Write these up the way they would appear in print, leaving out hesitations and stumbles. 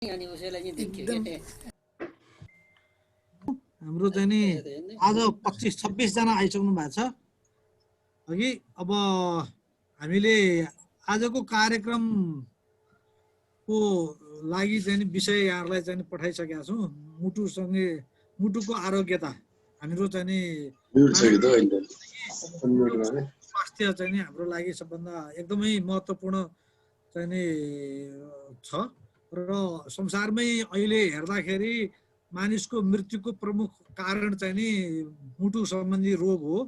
अनि उसैलाई चाहिँ देखियो हाम्रो चाहिँ नि आज 25-26 जना आइसक्नु भएको छ अघि। अब हामीले आजको कार्यक्रमको लागि चाहिँ विषय यहाँहरूलाई चाहिँ पठाइसकेका छौँ। मुटुसँगै मुटुको आरोग्यता हाम्रो चाहिँ नि स्वास्थ्य चाहिँ नि हाम्रो लागि सबभन्दा एकदमै महत्त्वपूर्ण चाहिँ नि छ र संसारमै अहिले हेर्दाखेरि मानिसको मृत्युको प्रमुख कारण चाहिँ नि मुटु सम्बन्धी रोग हो।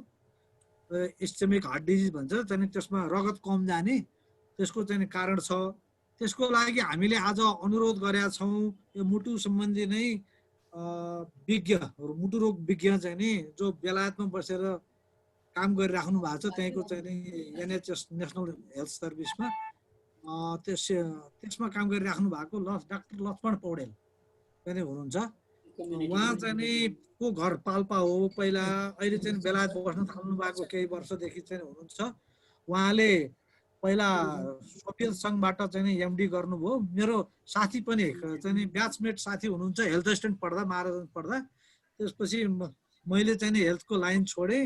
इस्केमिक हार्ट डिजिज भन्छ चाहिँ त्यसमा रगत कम जाने त्यसको चाहिँ कारण छ। त्यसको लागि हामीले आज अनुरोध गरेका छौँ यो मुटु सम्बन्धी नै विज्ञ मुटु रोग विज्ञ चाहिँ नि जो बेलायतमा बसेर काम गरिराख्नु भएको छ त्यहीँको चाहिँ नि एनएचएस नेसनल हेल्थ सर्भिसमा त्यसमा काम गरिराख्नु भएको डाक्टर लक्ष्मण पौडेल चाहिँ हुनुहुन्छ। उहाँ चाहिँ नि को घर पाल्पा हो पहिला, अहिले चाहिँ बेलायत बस्न थाल्नु भएको केही वर्षदेखि चाहिँ हुनुहुन्छ। उहाँले पहिला सोभियत सङ्घबाट चाहिँ नि एमडी गर्नुभयो। मेरो साथी पनि चाहिँ नि ब्याचमेट साथी हुनुहुन्छ हेल्थ एसिस्टेन्ट पढ्दा महाराजगञ्ज पढ्दा। त्यसपछि मैले चाहिँ नि हेल्थको लाइन छोडेँ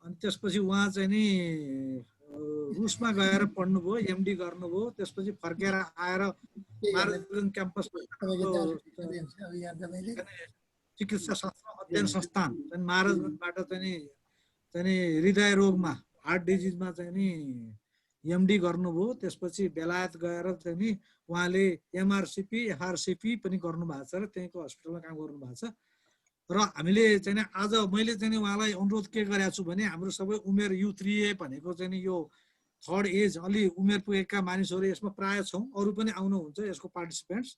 अनि त्यसपछि उहाँ चाहिँ नि रुसमा गएर पढ्नुभयो, एमडी गर्नुभयो। त्यसपछि फर्केर आएर महाराजगञ्ज क्याम्पसमा चिकित्सा शास्त्र अध्ययन संस्थान महाराजगञ्जबाट चाहिँ नि हृदय रोगमा हार्ट डिजिजमा चाहिँ नि एमडी गर्नुभयो। त्यसपछि बेलायत गएर चाहिँ नि उहाँले एमआरसिपी एफआरसिपी पनि गर्नुभएको छ र त्यहीँको हस्पिटलमा काम गर्नुभएको छ। र हामीले चाहिँ आज मैले चाहिँ उहाँलाई अनुरोध के गरेको छु भने हाम्रो सबै उमेर युथ भनेको चाहिँ नि यो थर्ड एज अलि उमेर पुगेका मानिसहरू यसमा प्राय छौँ, अरू पनि आउनुहुन्छ यसको पार्टिसिपेन्ट्स।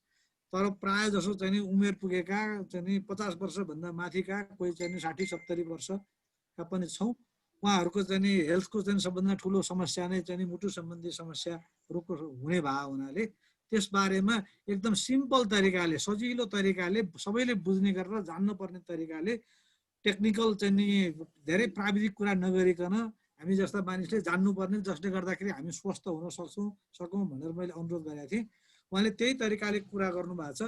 तर प्राय जसो चाहिँ नि उमेर पुगेका चाहिँ नि 50 वर्षभन्दा माथिका, कोही चाहिँ 60-70 वर्षका पनि छौँ। उहाँहरूको चाहिँ नि हेल्थको चाहिँ सबभन्दा ठुलो समस्या नै चाहिँ नि मुटु सम्बन्धी समस्या रोगको हुने भए हुनाले त्यसबारेमा एकदम सिम्पल तरिकाले सजिलो तरिकाले सबैले बुझ्ने गरेर जान्नुपर्ने तरिकाले टेक्निकल चाहिँ नि धेरै प्राविधिक कुरा नगरिकन हामी जस्ता मानिसले जान्नुपर्ने, जसले गर्दाखेरि हामी स्वस्थ हुन सकौँ भनेर मैले अनुरोध गरेको थिएँ। उहाँले त्यही तरिकाले कुरा गर्नुभएको छ।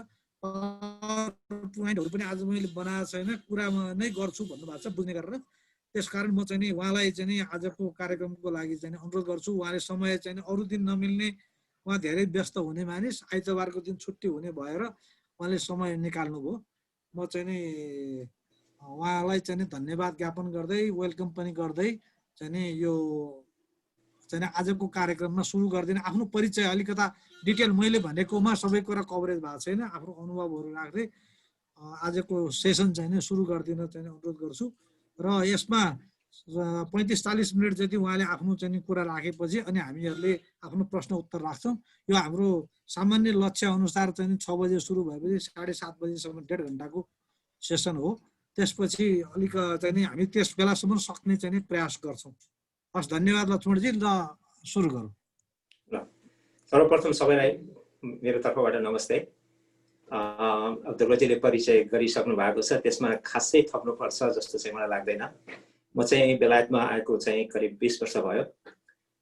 पोइन्टहरू पनि आज मैले बनाएको छैन, कुरामा नै गर्छु भन्नुभएको छ बुझ्ने गरेर। त्यसकारण म चाहिँ नि उहाँलाई चाहिँ नि आजको कार्यक्रमको लागि चाहिँ अनुरोध गर्छु। उहाँले समय चाहिँ अरू दिन नमिल्ने, उहाँ धेरै व्यस्त हुने मानिस, आइतबारको दिन छुट्टी हुने भएर उहाँले समय निकाल्नुभयो। म चाहिँ नि उहाँलाई चाहिँ नि धन्यवाद ज्ञापन गर्दै वेलकम पनि गर्दै चाहिँ नि यो चाहिँ आजको कार्यक्रममा सुरु गरिदिने। आफ्नो परिचय अलिकता डिटेल मैले भनेकोमा सबै कुरा कभरेज भएको छैन, आफ्नो अनुभवहरू राख्दै आजको सेसन चाहिँ सुरु गरिदिन चाहिँ अनुरोध गर्छु। र यसमा 35-40 मिनट जति उहाँले आफ्नो चाहिँ कुरा राखेपछि अनि हामीहरूले आफ्नो प्रश्न उत्तर राख्छौँ। यो हाम्रो सामान्य लक्ष्य अनुसार चाहिँ 6 बजे सुरु भएपछि 7:30 बजेसम्म 1.5 घन्टाको सेसन हो। त्यसपछि अलिक चाहिँ नि हामी त्यस बेलासम्म सक्ने चाहिँ प्रयास गर्छौँ। हस्, धन्यवाद लक्ष्मणजी। ल सुरु गरौँ। ल सर्वप्रथम सबैलाई मेरो तर्फबाट नमस्ते। ध्रुवजीले परिचय गरिसक्नु भएको छ, त्यसमा खासै थप्नुपर्छ जस्तो चाहिँ मलाई लाग्दैन। म चाहिँ बेलायतमा आएको चाहिँ करिब 20 वर्ष भयो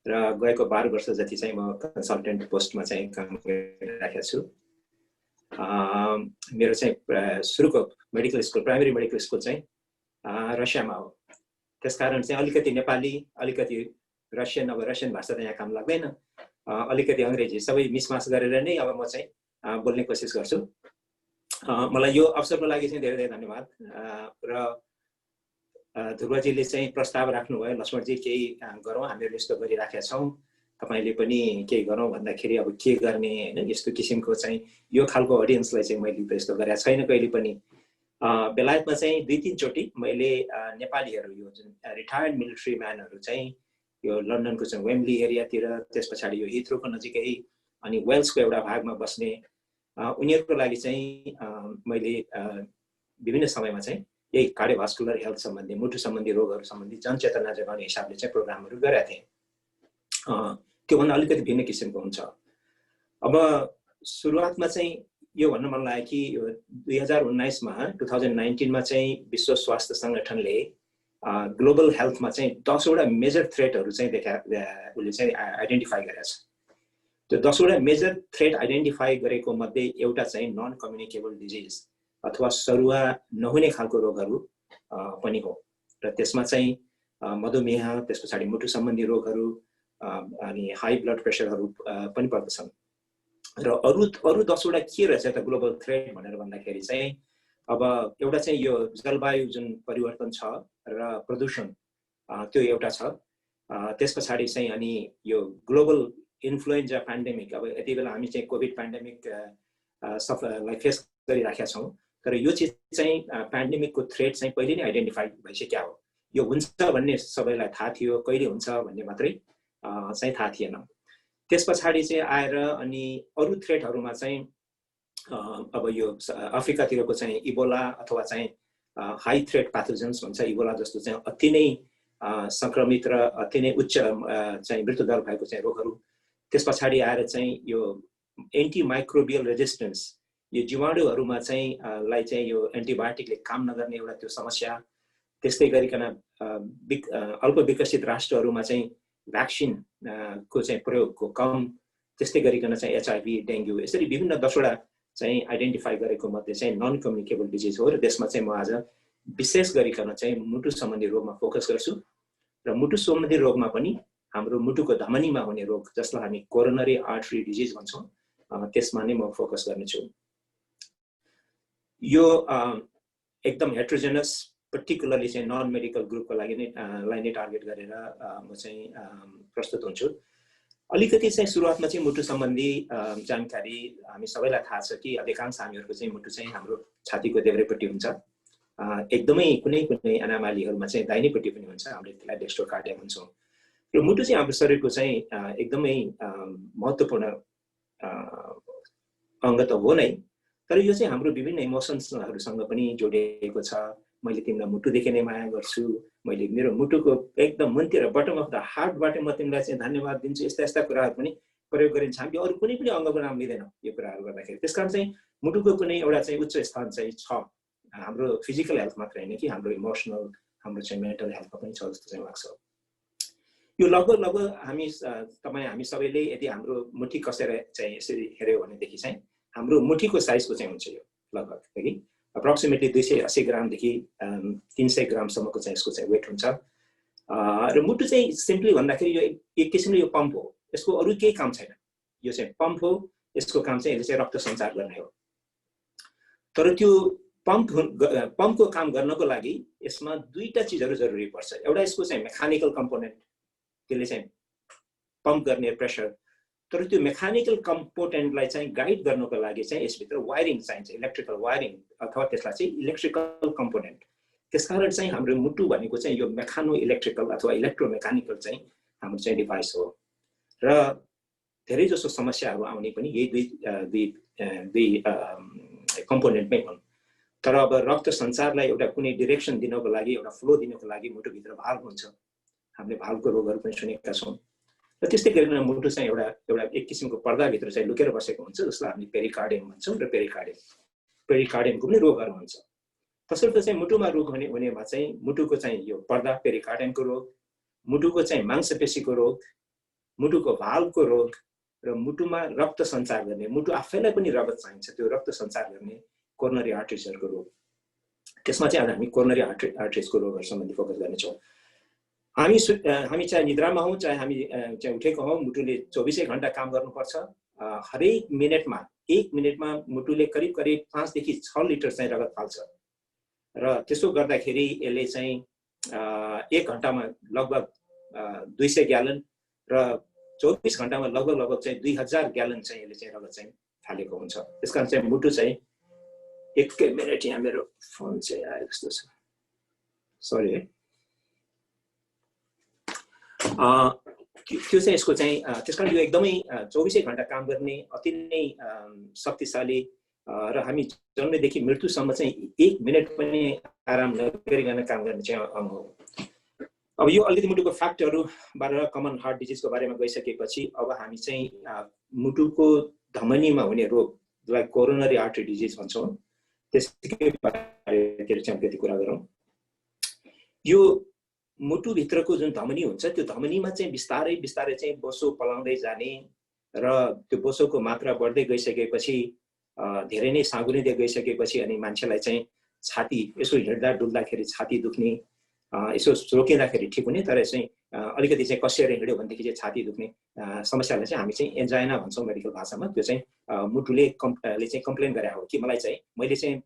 र गएको 12 वर्ष जति चाहिँ म कन्सल्टेन्ट पोस्टमा चाहिँ काम गरिरहेको छु। मेरो चाहिँ सुरुको medical school, primary medical school चाहिँ रसियामा हो। त्यसकारण चाहिँ अलिकति नेपाली, अलिकति रसियन, अब रसियन भाषा त यहाँ काम लाग्दैन, अलिकति अङ्ग्रेजी सबै मिसमास गरेर नै अब म चाहिँ बोल्ने कोसिस गर्छु। मलाई यो अवसरको लागि चाहिँ धेरै धेरै धन्यवाद। र ध्रुवजीले चाहिँ प्रस्ताव राख्नुभयो, लक्ष्मणजी केही गरौँ, हामीहरू यस्तो गरिराखेका छौँ, तपाईँले पनि केही गरौँ भन्दाखेरि अब के गर्ने होइन, यस्तो किसिमको चाहिँ यो खालको अडियन्सलाई चाहिँ मैले त यस्तो गरेको छैन कहिले पनि। बेलायतमा चाहिँ 2-3 चोटि मैले नेपालीहरू, यो जुन रिटायर्ड मिलिट्री म्यानहरू चाहिँ यो लन्डनको चाहिँ वेम्बली एरियातिर, त्यस पछाडि यो हिथ्रोको नजिकै अनि वेल्सको एउटा भागमा बस्ने उनीहरूको लागि चाहिँ मैले विभिन्न समयमा चाहिँ यही कार्डियोभास्कुलर हेल्थ सम्बन्धी, मुटु सम्बन्धी रोगहरू सम्बन्धी जनचेतना जगाउने हिसाबले चाहिँ प्रोग्रामहरू गरेका थिएँ। त्योभन्दा अलिकति भिन्न किसिमको हुन्छ। अब सुरुवातमा चाहिँ यो भन्न मन लाग्यो कि 2019 मा चाहिँ विश्व स्वास्थ्य सङ्गठनले ग्लोबल हेल्थमा चाहिँ 10 वटा मेजर थ्रेटहरू चाहिँ उसले चाहिँ आइडेन्टिफाई गरेको छ। त्यो 10वटा मेजर थ्रेट आइडेन्टिफाई गरेको मध्ये एउटा चाहिँ नन कम्युनिकेबल डिजिज अथवा सरुवा नहुने खालको रोगहरू पनि हो र त्यसमा चाहिँ मधुमेह, त्यस पछाडि मुटु सम्बन्धी रोगहरू अनि हाई ब्लड प्रेसरहरू पनि पर्दछन्। र अरू 10वटा के रहेछ त ग्लोबल थ्रेट भनेर भन्दाखेरि चाहिँ अब एउटा चाहिँ यो जलवायु जुन परिवर्तन छ र प्रदूषण त्यो एउटा छ। त्यस पछाडि चाहिँ अनि यो ग्लोबल इन्फ्लुएन्जा पेन्डेमिक, अब यति बेला हामी चाहिँ कोभिड पेन्डेमिकलाई फेस गरिराखेका छौँ, तर यो चिज चाहिँ पेन्डेमिकको थ्रेट चाहिँ पहिले नै आइडेन्टिफाई भइसक्यो हो। यो हुन्छ भन्ने सबैलाई थाहा थियो, कहिले हुन्छ भन्ने मात्रै चाहिँ थाहा थिएन। त्यस पछाडि चाहिँ आएर अनि अरू थ्रेटहरूमा चाहिँ अब यो अफ्रिकातिरको चाहिँ इबोला अथवा चाहिँ हाई थ्रेट प्याथोजेन्स भन्छ, इबोला जस्तो चाहिँ अति नै संक्रमित र अति नै उच्च चाहिँ मृत्युदर भएको चाहिँ रोगहरू। त्यस पछाडि आएर चाहिँ यो एन्टिमाइक्रोबियल रेजिस्टेन्स, यो जीवाणुहरूमा चाहिँ लाई चाहिँ यो एन्टिबायोटिकले काम नगर्ने एउटा त्यो समस्या। त्यस्तै गरिकन अल्प विकसित राष्ट्रहरूमा चाहिँ भ्याक्सिन को चाहिँ प्रयोगको कम। त्यस्तै गरिकन चाहिँ एचआइभी, डेङ्गु, यसरी विभिन्न 10वटा चाहिँ आइडेन्टिफाई गरेको मध्ये चाहिँ नन कम्युनिकेबल डिजिज हो। र त्यसमा चाहिँ म आज विशेष गरिकन चाहिँ मुटु सम्बन्धी रोगमा फोकस गर्छु। र मुटु सम्बन्धी रोगमा पनि हाम्रो मुटुको धमनीमा हुने रोग जसलाई हामी कोरोनरी आर्टरी डिजिज भन्छौँ, त्यसमा नै म फोकस गर्नेछु। यो एकदम हेट्रोजेनस, पर्टिकुलरली चाहिँ नन मेडिकल ग्रुपको लागि नै टार्गेट गरेर म चाहिँ प्रस्तुत हुन्छु। अलिकति चाहिँ सुरुवातमा चाहिँ मुटु सम्बन्धी जानकारी हामी सबैलाई थाहा छ कि अधिकांश हामीहरूको चाहिँ मुटु चाहिँ हाम्रो छातीको देब्रेपट्टि हुन्छ। एकदमै कुनै कुनै अनामालीहरूमा चाहिँ दाहिनेपट्टि पनि हुन्छ, हामीले त्यसलाई डेक्स्ट्रोकार्डियम भन्छौँ। र मुटु चाहिँ हाम्रो शरीरको चाहिँ एकदमै महत्त्वपूर्ण अङ्ग त हो नै, तर यो चाहिँ हाम्रो विभिन्न इमोसन्सहरूसँग पनि जोडिएको छ। मैले तिमीलाई मुटुदेखि नै माया गर्छु, मैले मेरो मुटुको एकदम मनतिर बटम अफ द हार्टबाट म तिमीलाई चाहिँ धन्यवाद दिन्छु, यस्ता यस्ता कुराहरू पनि प्रयोग गरिन्छ। हामीले अरू कुनै पनि अङ्गको नाम लिँदैनौँ यो कुराहरू गर्दाखेरि। त्यस कारण चाहिँ मुटुको कुनै एउटा चाहिँ उच्च स्थान चाहिँ छ, हाम्रो फिजिकल हेल्थ मात्र होइन कि हाम्रो इमोसनल, हाम्रो चाहिँ मेन्टल हेल्थमा पनि छ जस्तो चाहिँ लाग्छ। यो लगभग हामी सबैले यदि हाम्रो मुठी कसेर चाहिँ यसरी हेऱ्यो भनेदेखि चाहिँ हाम्रो मुठीको साइजको चाहिँ हुन्छ यो लगभग, कि अप्रोक्सिमेटली 280 ग्रामदेखि 300 ग्रामसम्मको चाहिँ यसको चाहिँ वेट हुन्छ। र मुटु चाहिँ सिम्पली भन्दाखेरि यो एक किसिमले यो पम्प हो, यसको अरू केही काम छैन। यो चाहिँ पम्प हो, यसको काम चाहिँ यसले चाहिँ रक्त सञ्चार गर्ने हो। तर त्यो पम्पको काम गर्नको लागि यसमा दुईटा चिजहरू जरुरी पर्छ। एउटा यसको चाहिँ मेकानिकल कम्पोनेन्ट, त्यसले चाहिँ पम्प गर्ने प्रेसर, तर त्यो मेकानिकल कम्पोनेन्टलाई चाहिँ गाइड गर्नको लागि चाहिँ यसभित्र वायरिङ चाहिन्छ, इलेक्ट्रिकल वायरिङ अथवा त्यसलाई चाहिँ इलेक्ट्रिकल कम्पोनेन्ट। त्यसकारण चाहिँ हाम्रो मुटु भनेको चाहिँ यो मेकानो इलेक्ट्रिकल अथवा इलेक्ट्रोमेकानिकल चाहिँ हाम्रो चाहिँ डिभाइस हो। र धेरै जसो समस्याहरू आउने पनि यही दुई कम्पोनेन्टमै हुन्। तर अब रक्त सञ्चारलाई एउटा कुनै डिरेक्सन दिनको लागि, एउटा फ्लो दिनको लागि मुटुभित्र भाल्भ हुन्छ। हामीले भाल्भको रोगहरू पनि सुनेका छौँ। र त्यस्तै गरिकन मुटु चाहिँ एउटा एक किसिमको पर्दाभित्र चाहिँ लुकेर बसेको हुन्छ, जसलाई हामी पेरिकार्डियम भन्छौँ। र पेरिकार्डियमको पनि रोगहरू हुन्छ। तसर्थ चाहिँ मुटुमा रोग हुनेमा चाहिँ मुटुको चाहिँ यो पर्दा पेरिकार्डियमको रोग, मुटुको चाहिँ मांसपेशीको रोग, मुटुको भाल्भको रोग र मुटुमा रक्त सञ्चार गर्ने, मुटु आफैलाई पनि रगत चाहिन्छ, त्यो रक्त सञ्चार गर्ने कोरोनरी आर्टरिजहरूको रोग। त्यसमा चाहिँ आज हामी कोरोनरी आर्टरिजको रोगहरू सम्बन्धी फोकस गर्नेछौँ। हामी चाहे निद्रामा हौँ, चाहे हामी चाहिँ उठेको हौँ, मुटुले 24 घण्टा काम गर्नुपर्छ। हरेक मिनटमा 1 मिनटमा मुटुले करिब 5 देखि 6 लिटर चाहिँ रगत फाल्छ। र त्यसो गर्दाखेरि यसले चाहिँ 1 घण्टामा लगभग 200 ग्यालन र 24 घण्टामा लगभग चाहिँ 2000 ग्यालन चाहिँ यसले चाहिँ रगत चाहिँ फालेको हुन्छ। त्यसकारण चाहिँ मुटु चाहिँ एकै मिनट, यहाँ मेरो फोन चाहिँ आयो जस्तो छ, सरी है। त्यो चाहिँ यसको चाहिँ त्यसकारण यो एकदमै 24 घण्टा काम गर्ने अति नै शक्तिशाली र हामी जन्मेदेखि मृत्युसम्म चाहिँ 1 मिनट पनि आराम नगरिकन काम गर्ने चाहिँ अङ्ग हो। अब यो अलिकति मुटुको फ्याक्टहरूबाट कमन हार्ट डिजिजको बारेमा गइसकेपछि अब हामी चाहिँ मुटुको धमनीमा हुने रोगलाई कोरोनरी आर्टरी डिजिज भन्छौँ, त्यसकै बारेतिर चाहिँ अलिकति कुरा गरौँ। यो मुटुभित्रको जुन धमनी हुन्छ, त्यो धमनीमा चाहिँ बिस्तारै बिस्तारै चाहिँ बोसो पलाउँदै जाने र त्यो बोसोको मात्रा बढ्दै गइसकेपछि धेरै नै साँगुरिँदै गइसकेपछि अनि मान्छेलाई चाहिँ छाती यसो हिँड्दा डुल्दाखेरि छाती दुख्ने यसो रोकिँदाखेरि ठिक हुने तर चाहिँ अलिकति चाहिँ कसिएर हिँड्यो भनेदेखि चाहिँ छाती दुख्ने समस्यालाई चाहिँ हामी चाहिँ एन्जाइना भन्छौँ मेडिकल भाषामा। त्यो चाहिँ मुटुले चाहिँ कम्प्लेन गरे हो कि मलाई चाहिँ मैले चाहिँ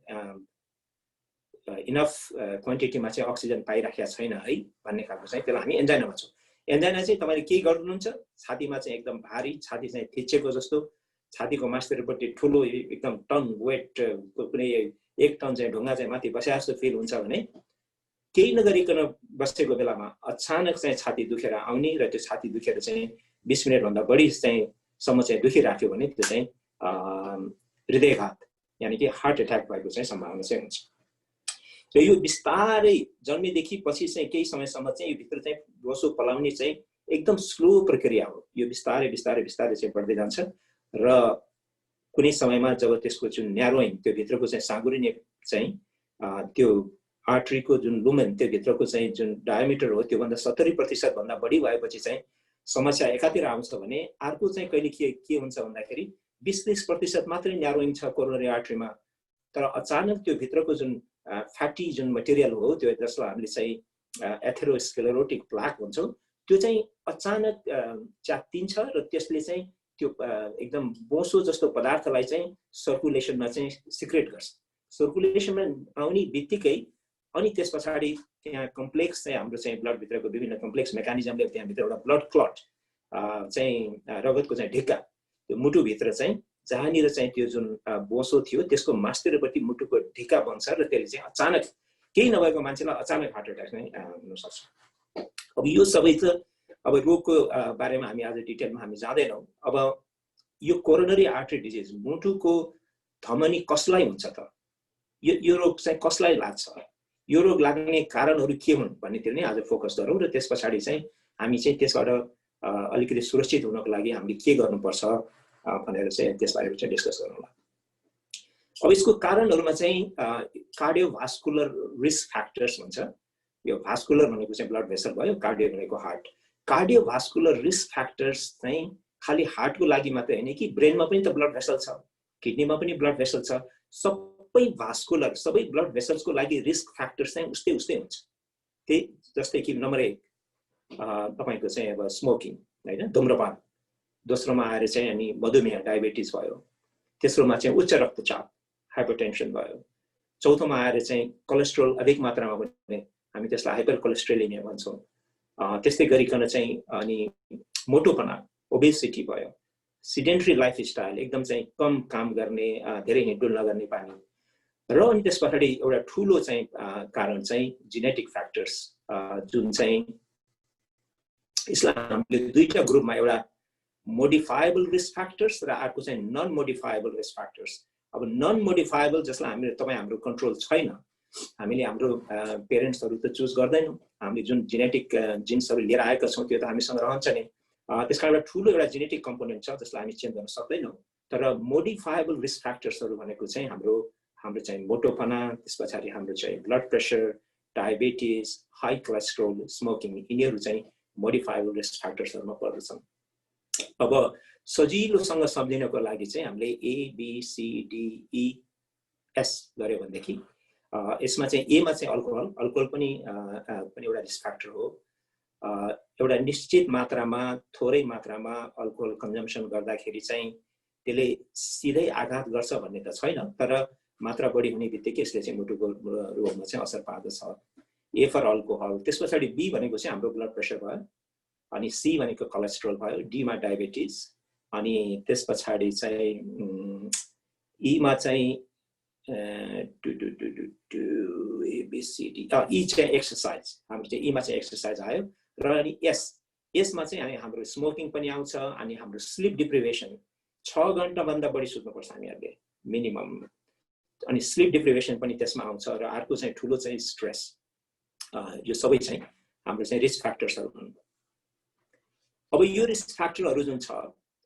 इनफ क्वान्टिटीमा चाहिँ अक्सिजन पाइराखेको छैन है भन्ने खालको चाहिँ त्यसलाई हामी एन्जाइना भन्छौँ। एन्जाइना चाहिँ तपाईँले के गर्नुहुन्छ, छातीमा चाहिँ एकदम भारी, छाती चाहिँ थिचेको जस्तो, छातीको मास्टरपट्टि ठुलो एकदम टन वेट कुनै 1 टन चाहिँ ढुङ्गा चाहिँ माथि बसे जस्तो फिल हुन्छ भने केही नगरिकन बसेको बेलामा अचानक चाहिँ छाती दुखेर आउने र त्यो छाती दुखेर चाहिँ 20 मिनटभन्दा बढी चाहिँ सम्म चाहिँ दुखिराख्यो भने त्यो चाहिँ हृदयघात यानि कि हार्ट एट्याक भएको चाहिँ सम्भावना चाहिँ हुन्छ। र यो बिस्तारै जन्मेदेखि पछि चाहिँ केही समयसम्म चाहिँ यो भित्र चाहिँ बोसो पलाउने चाहिँ एकदम स्लो प्रक्रिया हो। यो बिस्तारै बिस्तारै बिस्तारै चाहिँ बढ्दै जान्छ र कुनै समयमा जब त्यसको जुन न्यारोइङ त्यो भित्रको चाहिँ साँगुरिने चाहिँ त्यो आर्ट्रीको जुन लुमेन त्यो भित्रको चाहिँ जुन डायमिटर हो त्योभन्दा 70% भन्दा बढी भएपछि चाहिँ समस्या एकातिर आउँछ भने अर्को चाहिँ कहिले के हुन्छ भन्दाखेरि 20-30% मात्रै न्यारोइङ छ कोरोनरी आर्ट्रीमा, तर अचानक त्यो भित्रको जुन फ्याटी जुन मटेरियल हो त्यो जसलाई हामीले चाहिँ एथेरोस्क्लेरोटिक प्लाक भन्छौँ त्यो चाहिँ अचानक च्यात्तिन्छ र त्यसले चाहिँ त्यो एकदम बोसो जस्तो पदार्थलाई चाहिँ सर्कुलेसनमा चाहिँ सिक्रेट गर्छ। सर्कुलेसनमा आउने बित्तिकै अनि त्यस पछाडि त्यहाँ कम्प्लेक्स चाहिँ हाम्रो चाहिँ ब्लडभित्रको विभिन्न कम्प्लेक्स मेकानिजमले त्यहाँभित्र एउटा ब्लड क्लट चाहिँ रगतको चाहिँ ढिक्का त्यो मुटुभित्र चाहिँ जहाँनिर चाहिँ त्यो जुन बोसो थियो त्यसको मास्टरपट्टि मुटुको ढिक्का बन्छ र त्यसले चाहिँ अचानक केही नभएको मान्छेलाई अचानक हार्ट एट्याक नै हुनसक्छ। अब यो सबै त अब रोगको बारेमा हामी आज डिटेलमा हामी जाँदैनौँ। अब यो कोरोनरी आर्टरी डिजिज मुटुको धमनी कसलाई हुन्छ त, यो रोग चाहिँ कसलाई लाग्छ, यो रोग लाग्ने कारणहरू के हुन् भन्नेतिर नै आज फोकस गरौँ र त्यस पछाडि चाहिँ हामी चाहिँ त्यसबाट अलिकति सुरक्षित हुनको लागि हामीले के गर्नुपर्छ भनेर चाहिँ त्यसबारे चाहिँ डिस्कस गरौँला। अब यसको कारणहरूमा चाहिँ कार्डियोभास्कुलर रिस्क फ्याक्टर्स भन्छ। यो भास्कुलर भनेको चाहिँ ब्लड भेसल भयो, कार्डियो भनेको हार्ट। कार्डियोभास्कुलर रिस्क फ्याक्टर्स चाहिँ खालि हार्टको लागि मात्रै होइन कि ब्रेनमा पनि त ब्लड भेसल छ, किडनीमा पनि ब्लड भेसल छ, सबै भास्कुलर सबै ब्लड भेसल्सको लागि रिस्क फ्याक्टर्स चाहिँ उस्तै उस्तै हुन्छ। त्यही जस्तै कि नम्बर 1 तपाईँको चाहिँ अब स्मोकिङ होइन, धुम्रपान, दोस्रोमा आएर चाहिँ अनि मधुमेह डायबिटिज भयो, तेस्रोमा चाहिँ उच्च रक्तचाप हाइपरटेन्सन भयो, चौथोमा आएर चाहिँ कोलेस्ट्रोल अधिक मात्रामा भने हामी त्यसलाई हाइपर कोलेस्ट्रेलेमिया भन्छौँ। त्यस्तै गरिकन चाहिँ अनि मोटोपना ओबेसिटी भयो, सिडेन्ट्री लाइफस्टाइल एकदम चाहिँ कम काम गर्ने धेरै हिँडडुल नगर्ने बानी र अनि त्यस पछाडि एउटा ठुलो चाहिँ कारण चाहिँ जेनेटिक फ्याक्टर्स जुन चाहिँ यसलाई हामीले दुईटा ग्रुपमा एउटा मोडिफाएबल रिस्क फ्याक्टर्स र अर्को चाहिँ नन मोडिफाएबल रिस्क फ्याक्टर्स। अब नन मोडिफाएबल जसलाई हामीले तपाईँ हाम्रो कन्ट्रोल छैन, हामीले हाम्रो पेरेन्ट्सहरू त चुज गर्दैनौँ, हामीले जुन जेनेटिक जिन्सहरू लिएर आएका छौँ त्यो त हामीसँग रहन्छ नै, त्यसका एउटा ठुलो एउटा जेनेटिक कम्पोनेन्ट छ जसलाई हामी चेन्ज गर्न सक्दैनौँ। तर मोडिफाएबल रिस्क फ्याक्टर्सहरू भनेको चाहिँ हाम्रो चाहिँ मोटोपना, त्यस पछाडि हाम्रो चाहिँ blood pressure, diabetes, high cholesterol, smoking, यिनीहरू चाहिँ मोडिफाएबल रिस्क फ्याक्टर्सहरूमा पर्दछन्। अब सजिलोसँग सम्झिनको लागि चाहिँ हामीले ABCDES गर्यो भनेदेखि यसमा चाहिँ एमा चाहिँ अल्कोहल पनि एउटा रिस्क फ्याक्टर हो। एउटा निश्चित मात्रामा थोरै मात्रामा अल्कोहल कन्जम्सन गर्दाखेरि चाहिँ त्यसले सिधै आघात गर्छ भन्ने त छैन, तर मात्रा बढी हुने बित्तिकै यसले चाहिँ मुटुको रोगमा चाहिँ असर पार्दछ। ए फर अल्कोहल, त्यस पछाडि बी भनेको चाहिँ हाम्रो ब्लड प्रेसर भयो, अनि सी भनेको कोलेस्ट्रोल भयो, डीमा डायबिटिज, अनि त्यस पछाडि चाहिँ ईमा चाहिँ ABCD ई चाहिँ एक्सर्साइज, हाम्रो चाहिँ ईमा चाहिँ एक्सर्साइज आयो र अनि यसमा चाहिँ हाम्रो स्मोकिङ पनि आउँछ अनि हाम्रो स्लिप डिप्रिभेसन 6 घण्टाभन्दा बढी सुत्नुपर्छ हामीहरूले मिनिमम, अनि स्लिप डिप्रिभेसन पनि त्यसमा आउँछ र अर्को चाहिँ ठुलो चाहिँ स्ट्रेस। यो सबै चाहिँ हाम्रो चाहिँ रिस्क फ्याक्टर्सहरू हुन्। अब यो रिस्क फ्याक्टरहरू जुन छ,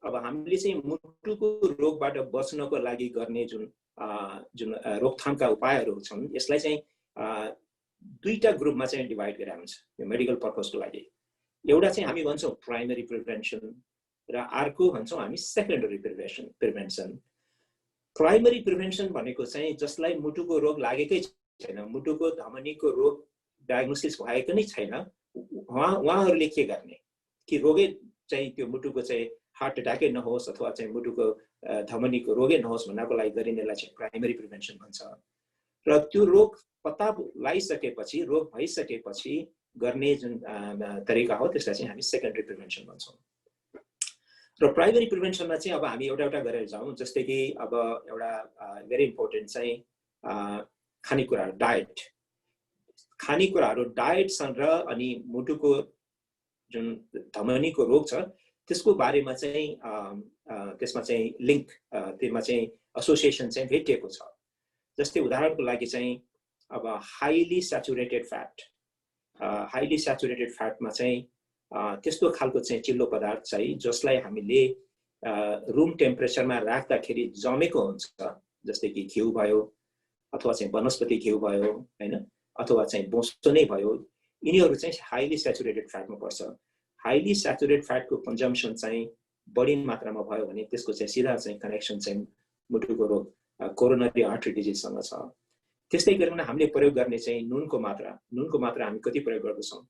अब हामीले चाहिँ मुटुको रोगबाट बच्नको लागि गर्ने जुन रोकथामका उपायहरू छन् यसलाई चाहिँ दुईटा ग्रुपमा चाहिँ डिभाइड गरेर हुन्छ यो मेडिकल पर्पजको लागि। एउटा चाहिँ हामी भन्छौँ प्राइमेरी प्रिभेन्सन र अर्को भन्छौँ हामी सेकेन्डरी प्रिभेन्सन। प्राइमरी प्रिभेन्सन भनेको चाहिँ जसलाई मुटुको रोग लागेकै छैन, मुटुको धमनीको रोग डायग्नोसिस भएको नै छैन, उहाँहरूले के गर्ने कि रोगै चाहिँ त्यो मुटुको चाहिँ हार्ट एट्याकै नहोस् अथवा चाहिँ मुटुको धमनीको रोगै नहोस् भन्नको लागि गरिनेलाई चाहिँ प्राइमरी प्रिभेन्सन भन्छ। र त्यो रोग पत्ता लगाइसकेपछि, रोग भइसकेपछि गर्ने जुन तरिका हो त्यसलाई चाहिँ हामी सेकेन्डरी प्रिभेन्सन भन्छौँ। र प्राइमरी प्रिभेन्सनमा चाहिँ अब हामी एउटा एउटा गरेर जाउँ। जस्तै कि अब एउटा भेरी इम्पोर्टेन्ट चाहिँ खानेकुराहरू, डायट, खानेकुराहरू डायटसँग अनि मुटुको जुन धमनीको रोग छ त्यसको बारेमा चाहिँ त्यसमा चाहिँ लिङ्क, त्यसमा चाहिँ एसोसिएसन चाहिँ भेटिएको छ। जस्तै उदाहरणको लागि चाहिँ अब हाइली स्याचुरेटेड फ्याटमा चाहिँ त्यस्तो खालको चाहिँ चिल्लो पदार्थ चाहिँ जसलाई हामीले रुम टेम्परेचरमा राख्दाखेरि जमेको हुन्छ, जस्तै कि घिउ भयो अथवा चाहिँ वनस्पति घिउ भयो हैन, अथवा चाहिँ बोसो नै भयो, यिनीहरू चाहिँ हाइली स्याचुरेटेड फ्याटमा पर्छ। हाइली स्याचुरेटेड फ्याटको कन्जम्सन चाहिँ बढी मात्रामा भयो भने त्यसको चाहिँ सिधा चाहिँ कनेक्सन चाहिँ मुटुको रोग, कोरोनरी आर्टरी डिजिजसँग छ। त्यस्तै गरिकन हामीले प्रयोग गर्ने चाहिँ नुनको मात्रा हामी कति प्रयोग गर्दछौँ?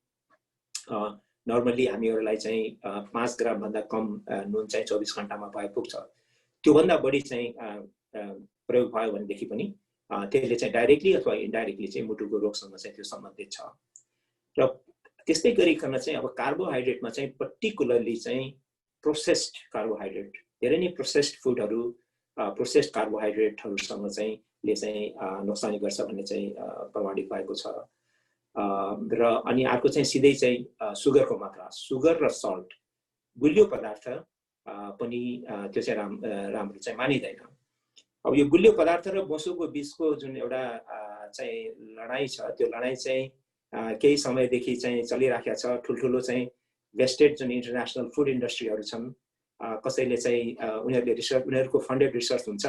नर्मल्ली हामीहरूलाई चाहिँ 5 ग्राम भन्दा कम नुन चाहिँ 24 घण्टामा भए पुग्छ। त्योभन्दा बढी चाहिँ प्रयोग भयो भनेदेखि पनि त्यसले चाहिँ डाइरेक्टली अथवा इन्डाइरेक्टली चाहिँ मुटुको रोगसँग चाहिँ त्यो सम्बन्धित छ। र त्यस्तै गरिकन चाहिँ अब कार्बोहाइड्रेटमा चाहिँ पर्टिकुलरली चाहिँ प्रोसेस्ड कार्बोहाइड्रेट, धेरै नै प्रोसेस्ड फुडहरू, प्रोसेस्ड कार्बोहाइड्रेटहरूसँग चाहिँ ले चाहिँ नोक्सानी गर्छ भन्ने चाहिँ प्रमाणित भएको छ। र अनि अर्को चाहिँ सिधै चाहिँ सुगरको मात्रा, सुगर र सल्ट, गुलियो पदार्थ पनि त्यो चाहिँ राम्रो चाहिँ मानिँदैन। अब यो गुलियो पदार्थ र बोसोको बिचको जुन एउटा चाहिँ लडाइँ छ, त्यो लडाइँ चाहिँ केही समयदेखि चाहिँ चलिराखेको छ। ठुल्ठुलो चाहिँ वेस्टेड जुन इन्टरनेसनल फुड इन्डस्ट्रीहरू छन्, कसैले चाहिँ उनीहरूले रिसर्च, उनीहरूको फन्डेड रिसर्च हुन्छ,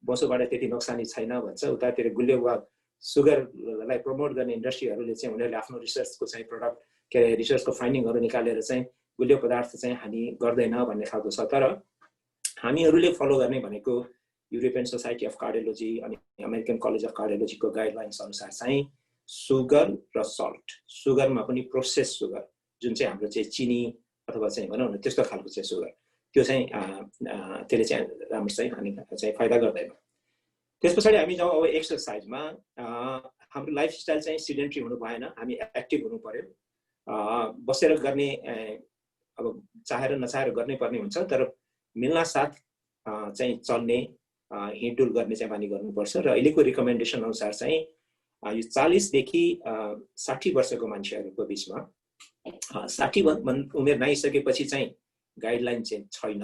बोसोबाट त्यति नोक्सानी छैन भन्छ, उतातिर गुलियो वा सुगरलाई प्रमोट गर्ने इन्डस्ट्रीहरूले चाहिँ उनीहरूले आफ्नो रिसर्चको चाहिँ प्रडक्ट के अरे रिसर्चको फाइन्डिङहरू निकालेर चाहिँ गुलियो पदार्थ चाहिँ हानि गर्दैन भन्ने खालको छ। तर हामीहरूले फलो गर्ने भनेको युरोपियन सोसाइटी अफ कार्डियोलोजी अनि अमेरिकन कलेज अफ कार्डियोलोजीको गाइडलाइन्स अनुसार चाहिँ सुगर र सल्ट, सुगरमा पनि प्रोसेस सुगर जुन चाहिँ हाम्रो चाहिँ चिनी अथवा चाहिँ भनौँ न त्यस्तो खालको चाहिँ सुगर, त्यो चाहिँ त्यसले चाहिँ राम्रो चाहिँ हानि चाहिँ फाइदा गर्दैन। त्यस पछाडि हामी जाउँ अब एक्सर्साइजमा। हाम्रो लाइफस्टाइल चाहिँ सिडेन्ट्री हुनु भएन, हामी एक्टिभ हुनु पर्यो। बसेर गर्ने अब चाहेर नचाहेर गर्नै पर्ने हुन्छ, तर मिल्ना साथ चाहिँ चल्ने, हिँडडुल गर्ने चाहिँ बानी गर्नुपर्छ। र अहिलेको रिकमेन्डेसन अनुसार चाहिँ यो 40 देखि 60 वर्षको मान्छेहरूको बिचमा, 60 उमेर नाइसकेपछि चाहिँ गाइडलाइन चाहिँ छैन।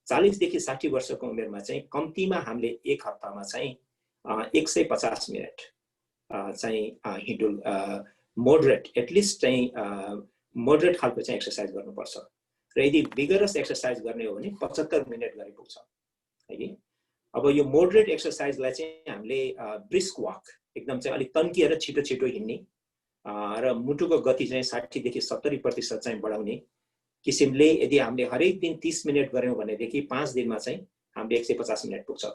40 देखि 60 वर्षको उमेरमा चाहिँ कम्तीमा हामीले एक हप्तामा चाहिँ 150 मिनट चाहिँ हिँडडुल, मोडरेट, एटलिस्ट चाहिँ मोडरेट खालको चाहिँ एक्सर्साइज गर्नुपर्छ। र यदि विगरस एक्सर्साइज गर्ने हो भने 75 मिनट गरे पुग्छ है कि। अब यो मोडरेट एक्सर्साइजलाई चाहिँ हामीले ब्रिस्क वाक, एकदम चाहिँ अलिक तन्किएर छिटो छिटो हिँड्ने र मुटुको गति चाहिँ 60 देखि 70% चाहिँ बढाउने किसिमले यदि हामीले हरेक दिन 30 मिनट गऱ्यौँ भनेदेखि 5 दिनमा चाहिँ हामीले 150 मिनट पुग्छ।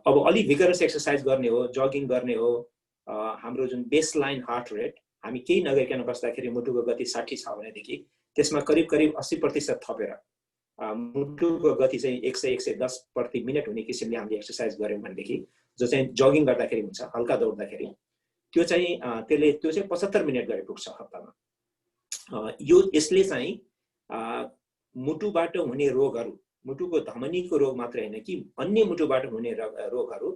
अब अलि भिगरस एक्सर्साइज गर्ने हो, जगिङ गर्ने हो, हाम्रो जुन बेस लाइन हार्ट रेट हामी केही नगरिकन बस्दाखेरि मुटुको गति 60 छ भनेदेखि त्यसमा करिब करिब 80% थपेर मुटुको गति चाहिँ 100-110 प्रति मिनट हुने किसिमले हामीले एक्सर्साइज गऱ्यौँ भनेदेखि, जो चाहिँ जगिङ गर्दाखेरि हुन्छ, हल्का दौड्दाखेरि, त्यो चाहिँ 75 मिनट गरे पुग्छ हप्तामा। यसले चाहिँ मुटुबाट हुने रोगहरू, मुटुको धमनीको रोग मात्र होइन कि अन्य मुटुबाट हुने रोगहरू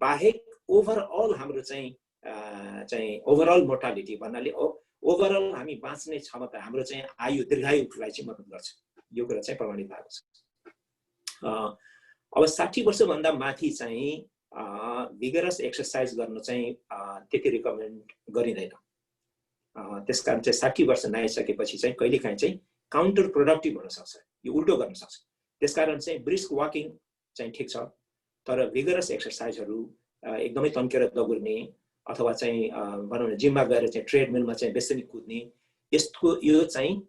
बाहेक ओभरअल हाम्रो चाहिँ ओभरअल मोर्टालिटी भन्नाले ओभरअल हामी बाँच्ने क्षमता, हाम्रो चाहिँ आयु, दीर्घायुलाई चाहिँ मद्दत गर्छ। यो कुरा चाहिँ प्रमाणित भएको छ। अब 60 वर्षभन्दा माथि चाहिँ भिगरस एक्सर्साइज गर्न चाहिँ त्यति रिकमेन्ड गरिँदैन। त्यसकारण चाहिँ 60 वर्ष नआइसकेपछि चाहिँ कहिलेकाहीँ चाहिँ काउन्टर प्रोडक्टिभ हुन सक्छ, यो उल्टो गर्न सक्छ। त्यसकारण चाहिँ ब्रिस्क वाकिङ चाहिँ ठिक छ, तर भिगरस एक्सर्साइजहरू एकदमै तन्केर दौड्ने अथवा चाहिँ भनौँ न जिममा गएर चाहिँ ट्रेडमिलमा चाहिँ बेसी कुद्ने, यो चाहिँ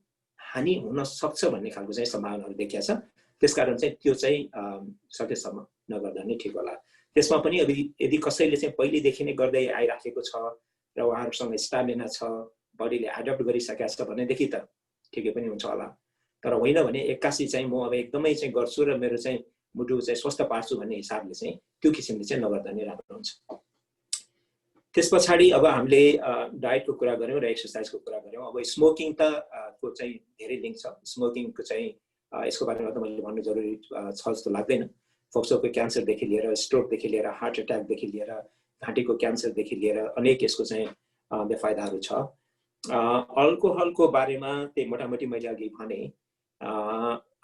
हानि हुन सक्छ भन्ने खालको चाहिँ सम्भावनाहरू देखिया छ। त्यसकारण चाहिँ त्यो चाहिँ सकेसम्म नगर्दा नै ठिक होला। त्यसमा पनि यदि कसैले चाहिँ पहिलेदेखि नै गर्दै आइराखेको छ र उहाँहरूसँग स्टामिना छ, बडीले एडप्ट गरिसकेको छ भनेदेखि त ठिकै पनि हुन्छ होला। तर होइन भने एक्कासी चाहिँ म अब एकदमै चाहिँ गर्छु र मेरो चाहिँ मुटु चाहिँ स्वस्थ पार्छु भन्ने हिसाबले चाहिँ त्यो किसिमले चाहिँ नगर्दा नै राम्रो हुन्छ। त्यस पछाडि अब हामीले डायटको कुरा गऱ्यौँ र एक्सर्साइजको कुरा गऱ्यौँ। अब स्मोकिङ त को चाहिँ धेरै लिङ्क छ। स्मोकिङको चाहिँ यसको बारेमा त मैले भन्नु जरुरी छ जस्तो लाग्दैन। फोक्सोको क्यान्सरदेखि लिएर, स्ट्रोकदेखि लिएर, हार्ट एट्याकदेखि लिएर, घाँटीको क्यान्सरदेखि लिएर अनेक यसको चाहिँ बेफाइदाहरू छ। अल्कोहलको बारेमा त्यही मोटामोटी मैले अघि भने,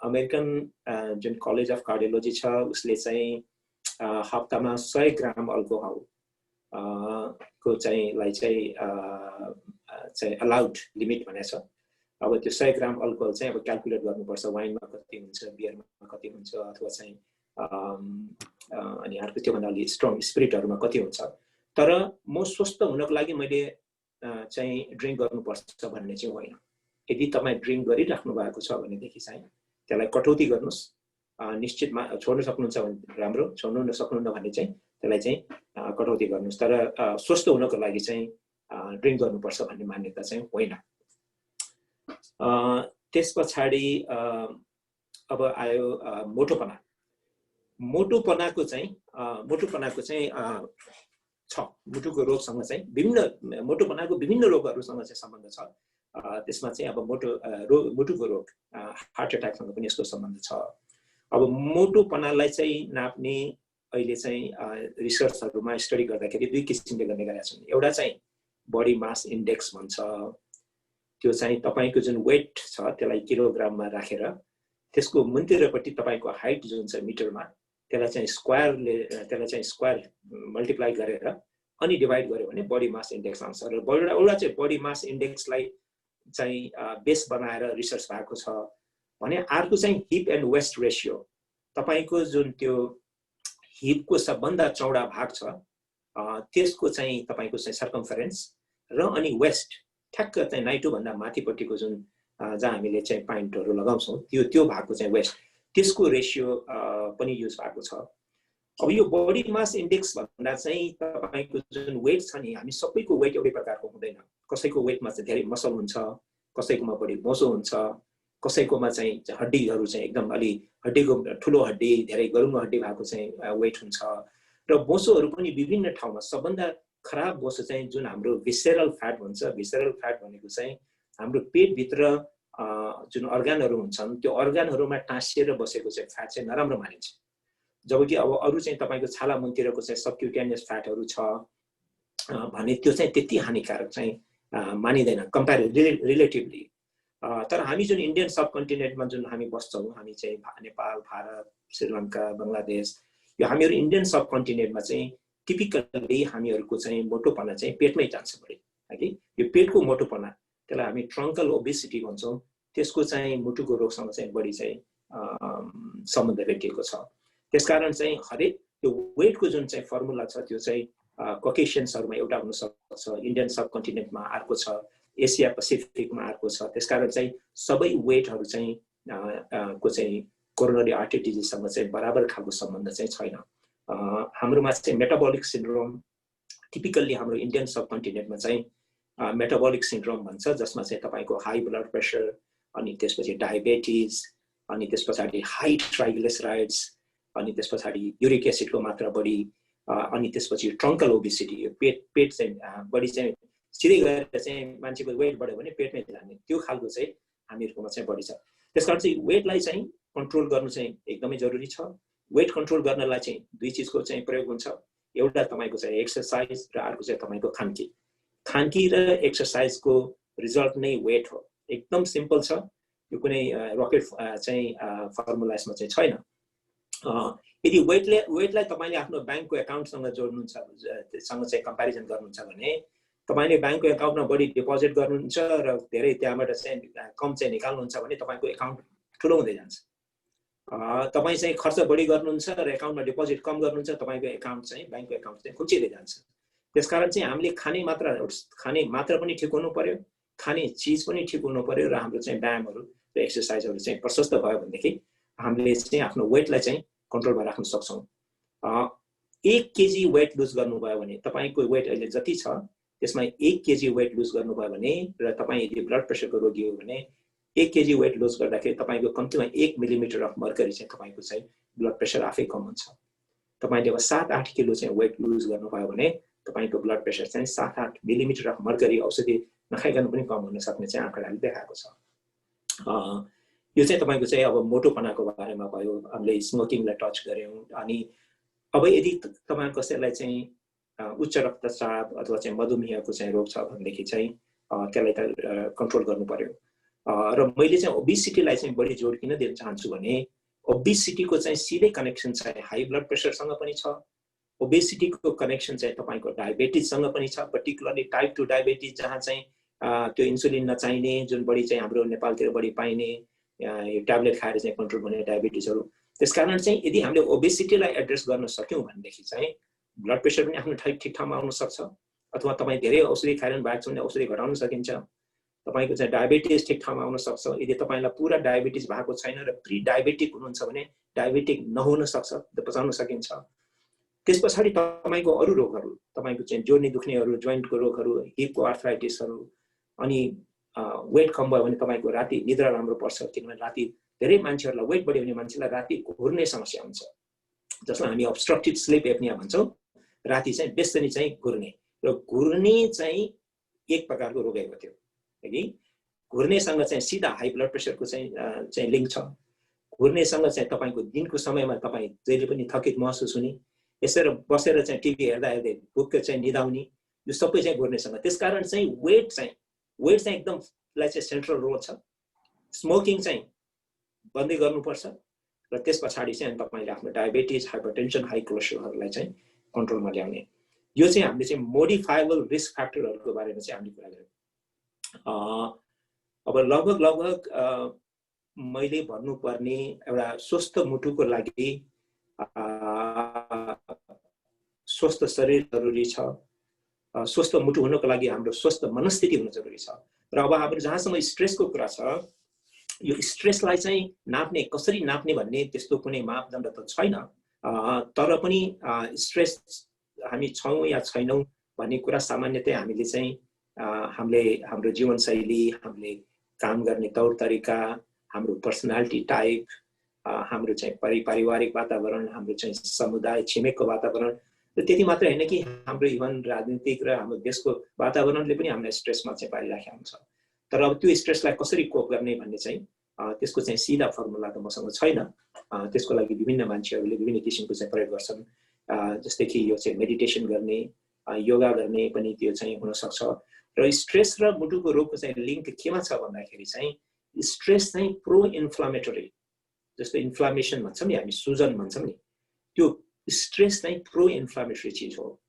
अमेरिकन जुन कलेज अफ कार्डियोलोजी छ उसले चाहिँ हप्तामा 100 ग्राम अल्कोहल को चाहिँ अलाउड लिमिट भनेको छ। अब त्यो 100 ग्राम अल्कोहल चाहिँ अब क्याल्कुलेट गर्नुपर्छ, वाइनमा कति हुन्छ, बियरमा कति हुन्छ, अथवा चाहिँ अनि अर्को त्योभन्दा अलि स्ट्रङ स्पिरिटहरूमा कति हुन्छ। तर म स्वस्थ हुनको लागि मैले चाहिँ ड्रिङ्क गर्नुपर्छ भन्ने चाहिँ होइन। यदि तपाईँ ड्रिङ्क गरिराख्नु भएको छ भनेदेखि चाहिँ त्यसलाई कटौती गर्नुहोस्। निश्चितमा छोड्नु सक्नुहुन्छ भने राम्रो, छोड्नु नसक्नुहुन्न भने चाहिँ त्यसलाई चाहिँ कटौती गर्नुहोस्। तर स्वस्थ हुनको लागि चाहिँ ड्रिङ्क गर्नुपर्छ भन्ने मान्यता चाहिँ होइन। त्यस पछाडि अब आयो मोटोपना। मोटोपनाको चाहिँ छ, मुटुको रोगसँग चाहिँ मोटोपनाको विभिन्न रोगहरूसँग चाहिँ सम्बन्ध छ। त्यसमा चाहिँ अब मुटुको रोग, हार्ट एट्याकसँग पनि यसको सम्बन्ध छ। अब मोटोपनालाई चाहिँ नाप्ने अहिले चाहिँ रिसर्चहरूमा स्टडी गर्दाखेरि दुई किसिमले गर्ने गरेका छन्। एउटा चाहिँ बडी मास इन्डेक्स भन्छ। त्यो चाहिँ तपाईँको जुन वेट छ त्यसलाई किलोग्राममा राखेर त्यसको मुन्तिरपट्टि तपाईँको हाइट जुन छ मिटरमा त्यसलाई चाहिँ स्क्वायर मल्टिप्लाई गरेर अनि डिभाइड गर्यो भने बडी मास इन्डेक्स आउँछ। र एउटा चाहिँ बडी मास इन्डेक्सलाई चाहिँ बेस बनाएर रिसर्च भएको छ भने अर्को चाहिँ हिप एन्ड वेस्ट रेसियो। तपाईँको जुन त्यो हिपको सबभन्दा चौडा भाग छ त्यसको चाहिँ तपाईँको चाहिँ सर्कमफरेन्स र अनि वेस्ट ठ्याक्क चाहिँ नाइटोभन्दा माथिपट्टिको जुन जहाँ हामीले चाहिँ पाइन्टहरू लगाउँछौँ त्यो भागको चाहिँ वेस्ट, त्यसको रेसियो पनि युज भएको छ। अब यो बडी मास इन्डेक्स भन्दा चाहिँ तपाईँको जुन वेट छ नि, हामी सबैको वेट एउटै प्रकारको हुँदैन। कसैको वेटमा चाहिँ धेरै मसल हुन्छ, कसैकोमा बढी मोसो हुन्छ, कसैकोमा चाहिँ हड्डीहरू चाहिँ एकदम अलि हड्डीको ठुलो हड्डी, धेरै गरुङ्गो हड्डी भएको चाहिँ वेट हुन्छ। र बोसोहरू पनि विभिन्न ठाउँमा। सबभन्दा खराब बोसो चाहिँ जुन हाम्रो भिसेरल फ्याट भन्छ। भिसेरल फ्याट भनेको चाहिँ हाम्रो पेटभित्र जुन अर्गानहरू हुन्छन् त्यो अर्गानहरूमा टाँसिएर बसेको चाहिँ फ्याट चाहिँ नराम्रो मानिन्छ। जबकि अब अरू चाहिँ तपाईँको छाला मुनतिरको चाहिँ सबक्युटेनियस फ्याटहरू छ भने त्यो चाहिँ त्यति हानिकारक चाहिँ मानिँदैन रिलेटिभली। तर हामी जुन इन्डियन सब कन्टिनेन्टमा जुन हामी बस्छौँ, हामी चाहिँ नेपाल, भारत, श्रीलङ्का, बङ्गलादेश, यो हामीहरू इन्डियन सब कन्टिनेन्टमा चाहिँ टिपिकल्ली हामीहरूको चाहिँ मोटोपना चाहिँ पेटमै जान्छ बढी है। यो पेटको मोटोपना त्यसलाई हामी ट्रङ्कल ओबेसिटी भन्छौँ। त्यसको चाहिँ मुटुको रोगसँग चाहिँ बढी चाहिँ सम्बन्ध भेटिएको छ। त्यसकारण चाहिँ हरेक त्यो वेटको जुन चाहिँ फर्मुला छ त्यो चाहिँ ककेसियन्सहरूमा एउटा हुन सक्छ, इन्डियन सब कन्टिनेन्टमा अर्को छ, एसिया पेसिफिकमा अर्को छ। त्यसकारण चाहिँ सबै वेटहरू चाहिँ को चाहिँ कोरोनरी आर्टरी डिजिजसँग चाहिँ बराबर खालको सम्बन्ध चाहिँ छैन। हाम्रोमा चाहिँ मेटाबोलिक सिन्ड्रोम टिपिकल्ली हाम्रो इन्डियन सब कन्टिनेन्टमा चाहिँ मेटाबोलिक सिन्ड्रोम भन्छ, जसमा चाहिँ तपाईँको हाई ब्लड प्रेसर, अनि त्यसपछि डायबिटिज, अनि त्यस पछाडि हाई ट्राइग्लिसराइड्स, अनि त्यस पछाडि युरिक एसिडको मात्रा बढी, अनि त्यसपछि ट्रङ्कल ओबेसिटी। यो पेट चाहिँ बढी चाहिँ सिधै गएर चाहिँ मान्छेको वेट बढ्यो भने पेटमै जाने, त्यो खालको चाहिँ हामीहरूकोमा चाहिँ बढी छ। त्यसकारण चाहिँ वेटलाई चाहिँ कन्ट्रोल गर्नु चाहिँ एकदमै जरुरी छ। वेट कन्ट्रोल गर्नलाई चाहिँ दुई चिजको चाहिँ प्रयोग हुन्छ। एउटा तपाईँको चाहिँ एक्सर्साइज र अर्को चाहिँ तपाईँको खानकी र एक्सर्साइजको रिजल्ट नै वेट हो। एकदम सिम्पल छ, यो कुनै रकेट चाहिँ फर्मुला यसमा चाहिँ छैन। यदि वेटलाई तपाईँले आफ्नो ब्याङ्कको एकाउन्टसँग जोड्नुहुन्छ, त्यससँग चाहिँ कम्पेरिजन गर्नुहुन्छ भने तपाईँले ब्याङ्कको एकाउन्टमा बढी डिपोजिट गर्नुहुन्छ र धेरै त्यहाँबाट चाहिँ कम चाहिँ निकाल्नुहुन्छ भने तपाईँको एकाउन्ट ठुलो हुँदै जान्छ। तपाईँ चाहिँ खर्च बढी गर्नुहुन्छ र एकाउन्टमा डिपोजिट कम गर्नुहुन्छ, तपाईँको एकाउन्ट चाहिँ ब्याङ्कको एकाउन्ट चाहिँ खुम्चिँदै जान्छ। त्यसकारण चाहिँ हामीले खाने मात्रा पनि ठिक हुनु पर्यो, खाने चिज पनि ठिक हुनु पर्यो र हाम्रो चाहिँ व्यायामहरू र एक्सर्साइजहरू चाहिँ प्रशस्त भयो भनेदेखि हामीले चाहिँ आफ्नो वेटलाई चाहिँ कन्ट्रोलमा राख्न सक्छौँ। 1 केजी वेट लुज गर्नुभयो भने तपाईँको वेट अहिले जति छ त्यसमा 1 केजी वेट लुज गर्नुभयो भने र तपाईँ यदि ब्लड प्रेसरको रोगी हो भने 1 केजी वेट लुज गर्दाखेरि तपाईँको कम्तीमा 1 मिलिमिटर अफ मर्करी चाहिँ तपाईँको चाहिँ ब्लड प्रेसर आफै कम हुन्छ। तपाईँले अब 7-8 किलो चाहिँ वेट लुज गर्नुभयो भने तपाईँको ब्लड प्रेसर चाहिँ 7-8 मिलिमिटर अफ मर्करी औषधि नखाइकन पनि कम हुन सक्ने चाहिँ आँकडाले देखाएको छ। यो चाहिँ तपाईँको चाहिँ अब मोटोपनाको बारेमा भयो, हामीले स्मोकिङलाई टच गऱ्यौँ। अनि अब यदि तपाईँ कसैलाई चाहिँ उच्च रक्तचाप अथवा चाहिँ मधुमेहको चाहिँ रोग छ भनेदेखि चाहिँ त्यसलाई त कन्ट्रोल गर्नु पर्यो। र मैले चाहिँ ओबिसिटीलाई चाहिँ बढी जोड किन दिन चाहन्छु भने ओबिसिटीको चाहिँ सिधै कनेक्सन चाहिँ हाई ब्लड प्रेसरसँग पनि छ। ओबेसिटीको कनेक्सन चाहिँ तपाईँको डायबिटिजसँग पनि छ, पर्टिकुलरली टाइप 2 डायबिटिज जहाँ चाहिँ त्यो इन्सुलिन नचाहिने जुन बढी चाहिँ हाम्रो नेपालतिर बढी पाइने यो ट्याब्लेट खाएर चाहिँ कन्ट्रोल हुने डायबिटिजहरू। त्यसकारण चाहिँ यदि हामीले ओबेसिटीलाई एड्रेस गर्न सक्यौँ भनेदेखि चाहिँ ब्लड प्रेसर पनि आफ्नो ठिक ठाउँमा आउन सक्छ। अथवा तपाईँ धेरै औषधि खाइरहनु भएको छ भने औषधि घटाउन सकिन्छ। तपाईँको चाहिँ डायबिटिज ठिक ठाउँमा आउन सक्छ। यदि तपाईँलाई पुरा डायबिटिज भएको छैन र प्री डायबिटिक हुनुहुन्छ भने डायबिटिक नहुन सक्छ, त्यो बचाउन सकिन्छ। त्यस पछाडि तपाईँको अरू रोगहरू, तपाईँको चाहिँ जोड्नी दुख्नेहरू, जोइन्टको रोगहरू, हिपको आर्थराइटिसहरू, अनि वेट कम भयो भने तपाईँको राति निद्रा राम्रो पर्छ। किनभने राति धेरै मान्छेहरूलाई वेट बढी हुने मान्छेलाई राति घुर्ने समस्या हुन्छ, जसलाई हामी अब्स्ट्रक्टिभ स्लिप एपनिया भन्छौँ। राति चाहिँ बेसरी चाहिँ घुर्ने, र घुर्ने चाहिँ एक प्रकारको रोगेको थियो कि घुर्नेसँग चाहिँ सिधा हाई ब्लड प्रेसरको चाहिँ लिङ्क छ। घुर्नेसँग चाहिँ तपाईँको दिनको समयमा तपाईँ जहिले पनि थकित महसुस हुने, यसरी बसेर चाहिँ टिभी हेर्दा हेर्दै भुक्क चाहिँ निदाउने, यो सबै चाहिँ घुर्नेसँग। त्यसकारण चाहिँ वेट चाहिँ एकदमलाई चाहिँ सेन्ट्रल रोल छ। स्मोकिङ चाहिँ बन्दै गर्नुपर्छ र त्यस पछाडि चाहिँ तपाईँले आफ्नो डायबिटिज, हाइपरटेन्सन, हाई कोलेस्ट्रोलहरूलाई चाहिँ कन्ट्रोलमा ल्याउने। यो चाहिँ हामीले चाहिँ मोडिफाएबल रिस्क फ्याक्टरहरूको बारेमा चाहिँ हामीले कुरा गऱ्यौँ। अब लगभग मैले भन्नुपर्ने एउटा स्वस्थ मुटुको लागि स्वस्थ शरीर जरुरी छ। स्वस्थ मुटु हुनको लागि हाम्रो स्वस्थ मनस्थिति हुनु जरुरी छ। र अब हाम्रो जहाँसम्म स्ट्रेसको कुरा छ, यो स्ट्रेसलाई चाहिँ नाप्ने, कसरी नाप्ने भन्ने त्यस्तो कुनै मापदण्ड त छैन। तर पनि स्ट्रेस हामी छौँ या छैनौँ भन्ने कुरा सामान्यतया हामीले चाहिँ हामीले हाम्रो जीवनशैली, हामीले काम गर्ने तौर तरिका, हाम्रो पर्सनालिटी टाइप, हाम्रो चाहिँ पारिवारिक वातावरण, हाम्रो चाहिँ समुदाय छिमेकको वातावरण, र त्यति मात्र होइन कि हाम्रो इभन राजनीतिक र हाम्रो देशको वातावरणले पनि हामीलाई स्ट्रेसमा चाहिँ पारिराखेको हुन्छ। तर अब त्यो स्ट्रेसलाई कसरी कोप गर्ने भन्ने चाहिँ त्यसको चाहिँ सिधा फर्मुला त मसँग छैन। त्यसको लागि विभिन्न मान्छेहरूले विभिन्न किसिमको चाहिँ प्रयोग गर्छन्। जस्तै कि यो चाहिँ मेडिटेसन गर्ने, योगा गर्ने पनि त्यो चाहिँ हुनसक्छ। र स्ट्रेस र मुटुको रोगको चाहिँ लिङ्क केमा छ भन्दाखेरि चाहिँ स्ट्रेस चाहिँ प्रो इन्फ्लामेटरी, जस्तो इन्फ्लामेसन भन्छौँ नि हामी, सुजन भन्छौँ नि, त्यो स्ट्रेस चाहिँ प्रो इन्फ्लामेटरी चिज हो।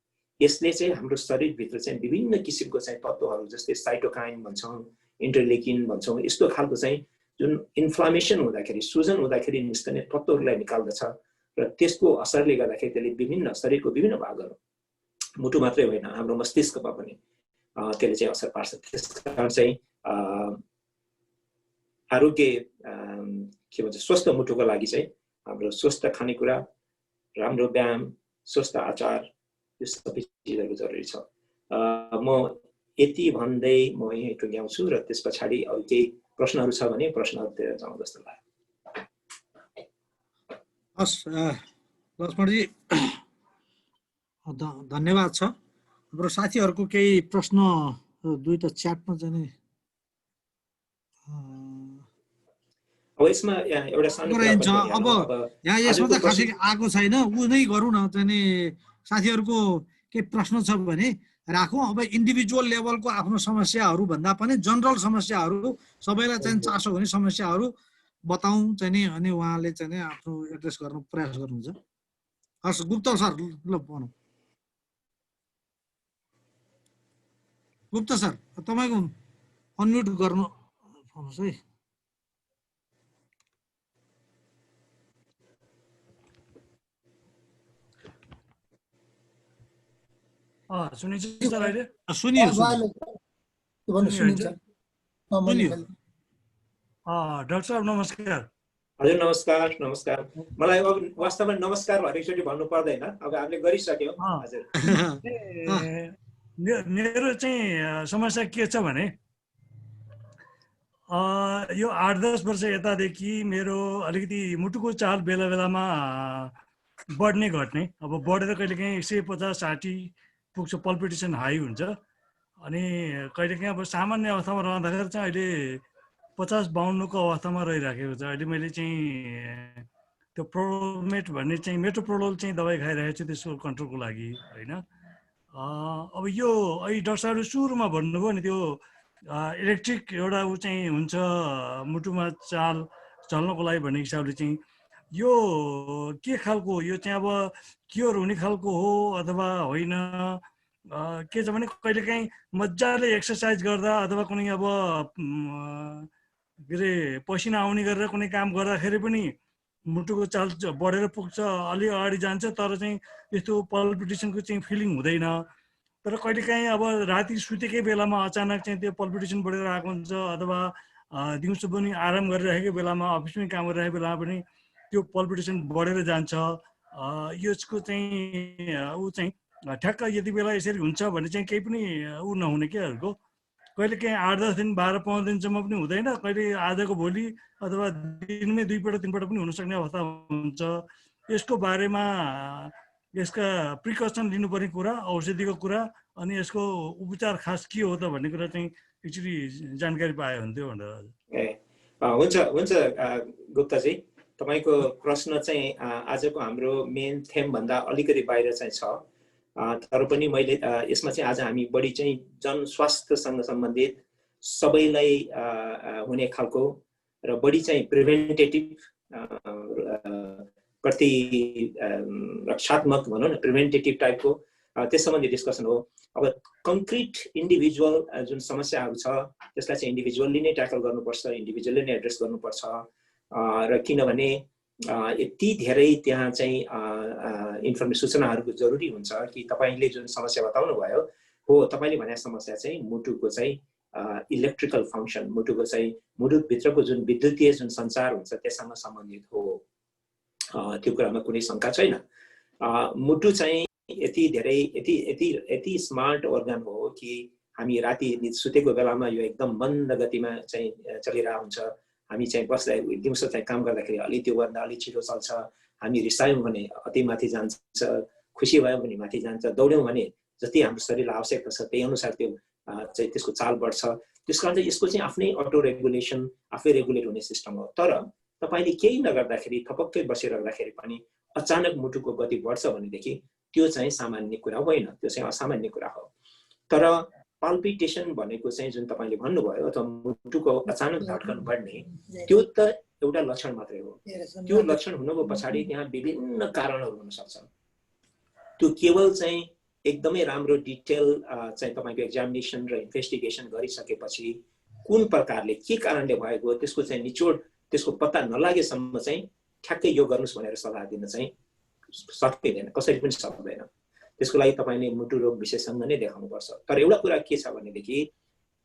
यसले चाहिँ हाम्रो शरीरभित्र चाहिँ विभिन्न किसिमको चाहिँ तत्त्वहरू, जस्तै साइटोकाइन भन्छौँ, इन्टरलेकिन भन्छौँ, यस्तो खालको चाहिँ जुन इन्फ्लामेसन हुँदाखेरि, सुजन हुँदाखेरि निस्कने तत्त्वहरूलाई निकाल्दछ। र त्यसको असरले गर्दाखेरि त्यसले विभिन्न शरीरको विभिन्न भागहरू, मुटु मात्रै होइन हाम्रो मस्तिष्कमा पनि त्यसले चाहिँ असर पार्छ। त्यस कारण चाहिँ आरोग्य के भन्छ, स्वस्थ मुटुको लागि चाहिँ हाम्रो स्वस्थ खानेकुरा, राम्रो व्यायाम, स्वस्थ आचार, यो सबै चिजहरू जरुरी छ। म यति भन्दै म यहीँ टुङ्ग्याउँछु र त्यस पछाडि अरू केही प्रश्नहरू छ भने प्रश्नहरूतिर जाउँ जस्तो लाग्यो। हस् लक्ष्मणजी, धन्यवाद छ। हाम्रो साथीहरूको केही प्रश्न दुईटा च्याटमा चाहिँ अब यसमा एउटा सानो अब यहाँ यसमा त खासै आएको छैन, ऊ नै गरौँ न चाहिँ साथीहरूको केही प्रश्न छ भने राखौँ। अब इन्डिभिजुअल लेभलको आफ्नो समस्याहरू भन्दा पनि जनरल समस्याहरू, सबैलाई चाहिँ चासो हुने समस्याहरू बताउँ चाहिँ नि, अनि उहाँले चाहिँ नि आफ्नो एड्रेस गर्न प्रयास गर्नुहुन्छ। हस् गुप्ता सर, ल भनौँ। गुप्ता सर, तपाईँको अनम्युट गर्नु भन्नुहोस् है। सुनिन्छ सर अहिले? सुनियो। डाक्टर साहब नमस्कार। हजुर नमस्कार नमस्कार। मलाई अब वास्तवमा नमस्कार हरेकचोटि भन्नु पर्दैन, अब हामीले गरिसक्यौँ। हजुर मेरो चाहिँ समस्या के छ भने यो 8-10 वर्ष यतादेखि मेरो अलिकति मुटुको चाल बेला बेलामा बढ्ने घट्ने, अब बढेर कहिलेकाहीँ 150-60 पुग्छ, पल्पिटेसन हाई हुन्छ। अनि कहिलेकाहीँ अब सामान्य अवस्थामा रहँदाखेरि चाहिँ अहिले 50-52 को अवस्थामा रहिराखेको छ। अहिले मैले चाहिँ त्यो प्रोलोमेट भन्ने चाहिँ मेट्रोप्रोलोल चाहिँ दबाई खाइरहेको छु त्यसको कन्ट्रोलको लागि होइन। अब यो अहिले डाक्टर साहबले सुरुमा भन्नुभयो नि त्यो इलेक्ट्रिक एउटा ऊ चाहिँ हुन्छ मुटुमा चाल चल्नको लागि भन्ने हिसाबले चाहिँ यो के खालको, यो चाहिँ अब क्योर हुने खालको हो अथवा होइन? के छ भने कहिलेकाहीँ मजाले एक्सर्साइज गर्दा अथवा कुनै अब के अरे पसिना आउने गरेर कुनै काम गर्दाखेरि पनि मुटुको चाल बढेर पुग्छ, अलि अगाडि जान्छ, तर चाहिँ यस्तो पल्पिटेसनको चाहिँ फिलिङ हुँदैन। तर कहिलेकाहीँ अब राति सुतेकै बेलामा अचानक चाहिँ त्यो पल्पिटेसन बढेर आएको हुन्छ, अथवा दिउँसो पनि आराम गरिरहेको बेलामा, अफिसमै काम गरिरहेको बेलामा पनि त्यो पल्पिटेसन बढेर जान्छ। यसको चाहिँ ऊ चाहिँ ठ्याक्क यति बेला यसरी हुन्छ भन्ने चाहिँ केही पनि ऊ नहुने केहरूको, कहिलेकाहीँ 8-10 दिन 12-15 दिनसम्म पनि हुँदैन, कहिले आजको भोलि अथवा दिनमै 2-3 पल्ट पनि हुनसक्ने अवस्था हुन्छ। यसको बारेमा यसका प्रिकसन लिनुपर्ने कुरा, औषधिको कुरा, अनि यसको उपचार खास के हो त भन्ने कुरा चाहिँ एक्चुअली जानकारी पाए हुन्थ्यो भनेर। हुन्छ हुन्छ गुप्ताजी, तपाईँको प्रश्न चाहिँ आजको हाम्रो मेन थेम भन्दा अलिकति बाहिर चाहिँ छ, तर पनि मैले यसमा चाहिँ आज हामी बढी चाहिँ जनस्वास्थ्यसँग सम्बन्धित सबैलाई हुने खालको र बढी चाहिँ प्रिभेन्टेटिभ प्रतिरक्षात्मक भनौँ न, प्रिभेन्टेटिभ टाइपको त्यस सम्बन्धी डिस्कसन हो। अब कङ्क्रिट इन्डिभिजुअल जुन समस्याहरू छ त्यसलाई चाहिँ इन्डिभिजुअल्ली नै ट्याकल गर्नुपर्छ, इन्डिभिजुअल्ली नै एड्रेस गर्नुपर्छ। र किनभने यति धेरै त्यहाँ चाहिँ इन्फर्मेसन सूचनाहरूको जरुरी हुन्छ कि तपाईँले जुन समस्या बताउनु भयो हो, तपाईँले भने समस्या चाहिँ मुटुको चाहिँ इलेक्ट्रिकल फङ्सन, मुटुको चाहिँ मुटुभित्रको जुन विद्युतीय जुन सञ्चार हुन्छ त्यससँग सम्बन्धित हो, त्यो कुरामा कुनै शङ्का छैन। मुटु चाहिँ यति धेरै यति स्मार्ट अर्गन हो कि हामी राति सुतेको बेलामा यो एकदम मन्द गतिमा चाहिँ चलिरहेको हुन्छ। हामी चाहिँ बस्दा दिउँसो चाहिँ काम गर्दाखेरि अलि त्योभन्दा अलि छिटो चल्छ, हामी रिसायौँ भने अति माथि जान्छ, खुसी भयौँ भने माथि जान्छ, दौड्यौँ भने जति हाम्रो शरीरलाई आवश्यकता छ त्यही अनुसार त्यो चाहिँ त्यसको चाल बढ्छ। त्यस कारण चाहिँ यसको चाहिँ आफ्नै अटो रेगुलेसन, आफै रेगुलेट हुने सिस्टम हो। तर तपाईँले केही नगर्दाखेरि थपक्कै बसिरहँदाखेरि पनि अचानक मुटुको गति बढ्छ भनेदेखि त्यो चाहिँ सामान्य कुरा होइन, त्यो चाहिँ असामान्य कुरा हो। तर पल्पिटेसन भनेको चाहिँ जुन तपाईँले भन्नुभयो अथवा मुटुको अचानक धड्कन बढ्ने, त्यो त एउटा लक्षण मात्रै हो। त्यो लक्षण हुनुको पछाडि त्यहाँ विभिन्न कारणहरू हुन सक्छ। त्यो केवल चाहिँ एकदमै राम्रो डिटेल चाहिँ तपाईँको एक्जामिनेसन र इन्भेस्टिगेसन गरिसकेपछि कुन प्रकारले के कारणले भएको त्यसको चाहिँ निचोड, त्यसको पत्ता नलागेसम्म चाहिँ ठ्याक्कै यो गर्नुहोस् भनेर सल्लाह दिन चाहिँ सकिँदैन, कसरी पनि सक्दैन। त्यसको लागि तपाईँले मुटु रोग विशेषज्ञ नै देखाउनुपर्छ। तर एउटा कुरा के छ भनेदेखि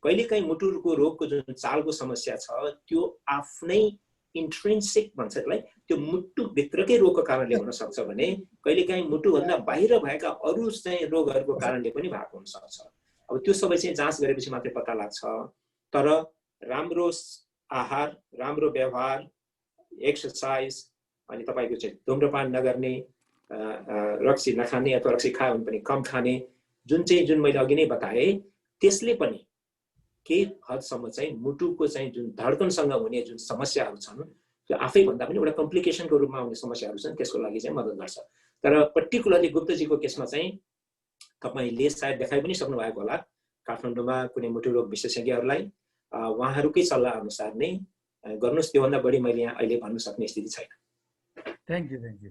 कहिलेकाहीँ मुटुको रोगको जुन चालको समस्या छ त्यो आफ्नै इन्ट्रिन्सिक भन्छ त्यसलाई, त्यो मुटुभित्रकै रोगको कारणले हुनसक्छ भने कहिलेकाहीँ मुटुभन्दा बाहिर भएका अरू चाहिँ रोगहरूको कारणले पनि भएको हुनसक्छ। अब त्यो सबै चाहिँ जाँच गरेपछि मात्रै पत्ता लाग्छ। तर राम्रो आहार, राम्रो व्यवहार, एक्सर्साइज, अनि तपाईँको चाहिँ धुम्रपान नगर्ने, रक्सी नखाने अथवा रक्सी खायो भने पनि कम खाने, जुन मैले अघि नै बताएँ, त्यसले पनि केही हदसम्म चाहिँ मुटुको चाहिँ जुन धड्कनसँग हुने जुन समस्याहरू छन् त्यो आफैभन्दा पनि एउटा कम्प्लिकेसनको रूपमा हुने समस्याहरू छन्, त्यसको लागि चाहिँ मद्दत गर्छ। तर पर्टिकुलरली गुप्तजीको केसमा चाहिँ तपाईँले सायद देखाइ पनि सक्नु भएको होला काठमाडौँमा कुनै मुटु रोग विशेषज्ञहरूलाई, उहाँहरूकै सल्लाह अनुसार नै गर्नुहोस्। त्योभन्दा बढी मैले यहाँ अहिले भन्नु सक्ने स्थिति छैन। Thank you.